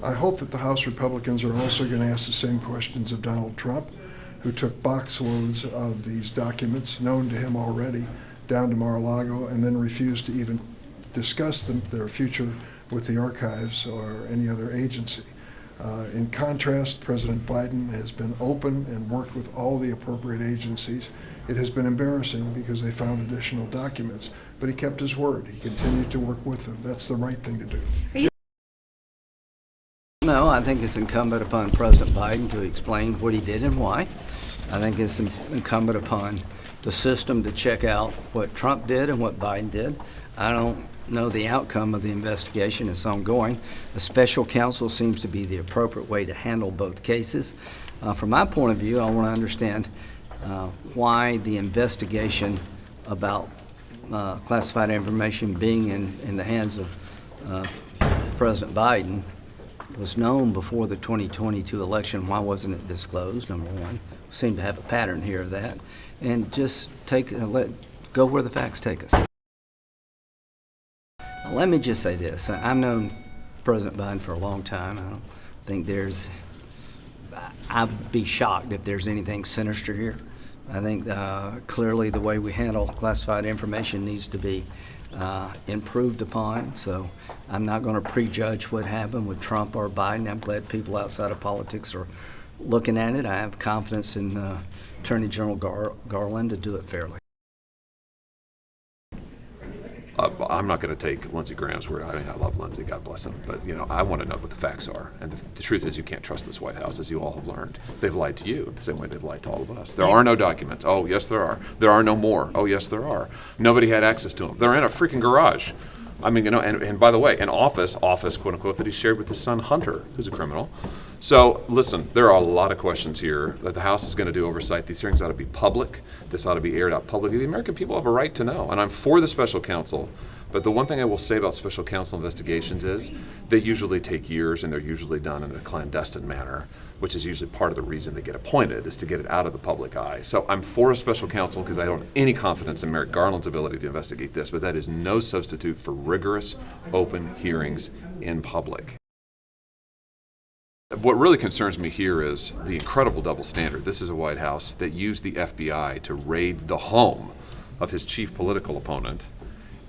I hope that the House Republicans are also going to ask the same questions of Donald Trump, who took box loads of these documents known to him already down to Mar-a-Lago and then refused to even discuss their future with the archives or any other agency. In contrast, President Biden has been open and worked with all the appropriate agencies. It has been embarrassing because they found additional documents, but he kept his word. He continued to work with them. That's the right thing to do. No, I think it's incumbent upon President Biden to explain what he did and why. I think it's incumbent upon the system to check out what Trump did and what Biden did. I don't know the outcome of the investigation. It's ongoing. A special counsel seems to be the appropriate way to handle both cases. From my point of view, I want to understand why the investigation about classified information being in the hands of President Biden was known before the 2022 election. Why wasn't it disclosed, number one? We seem to have a pattern here of that. And just go where the facts take us. Let me just say this. I've known President Biden for a long time. I don't think I'd be shocked if there's anything sinister here. I think clearly the way we handle classified information needs to be improved upon. So I'm not going to prejudge what happened with Trump or Biden. I'm glad people outside of politics are looking at it. I have confidence in Attorney General Garland to do it fairly. I'm not going to take Lindsey Graham's word. I mean, I love Lindsey, God bless him. But, I want to know what the facts are. And the truth is you can't trust this White House, as you all have learned. They've lied to you the same way they've lied to all of us. There are no documents. Oh, yes, there are. There are no more. Oh, yes, there are. Nobody had access to them. They're in a freaking garage. I mean, and by the way, an office, quote unquote, that he shared with his son Hunter, who's a criminal. So listen, there are a lot of questions here that the House is going to do oversight. These hearings ought to be public. This ought to be aired out publicly. The American people have a right to know, and I'm for the special counsel. But the one thing I will say about special counsel investigations is they usually take years, and they're usually done in a clandestine manner, which is usually part of the reason they get appointed, is to get it out of the public eye. So I'm for a special counsel because I don't have any confidence in Merrick Garland's ability to investigate this, but that is no substitute for rigorous, open hearings in public. What really concerns me here is the incredible double standard. This is a White House that used the FBI to raid the home of his chief political opponent.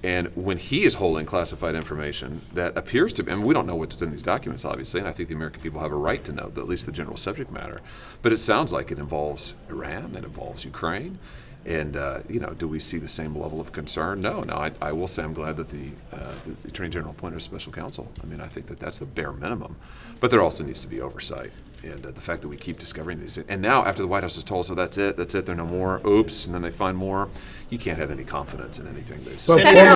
And when he is holding classified information that appears to be, and we don't know what's in these documents, obviously, and I think the American people have a right to know at least the general subject matter, but it sounds like it involves Iran, it involves Ukraine, and do we see the same level of concern? No, I will say I'm glad that the Attorney General appointed a special counsel. I mean, I think that that's the bare minimum, but there also needs to be oversight. And the fact that we keep discovering these, and now after the White House has told us, so that's it, there are no more, oops, and then they find more, you can't have any confidence in anything they say.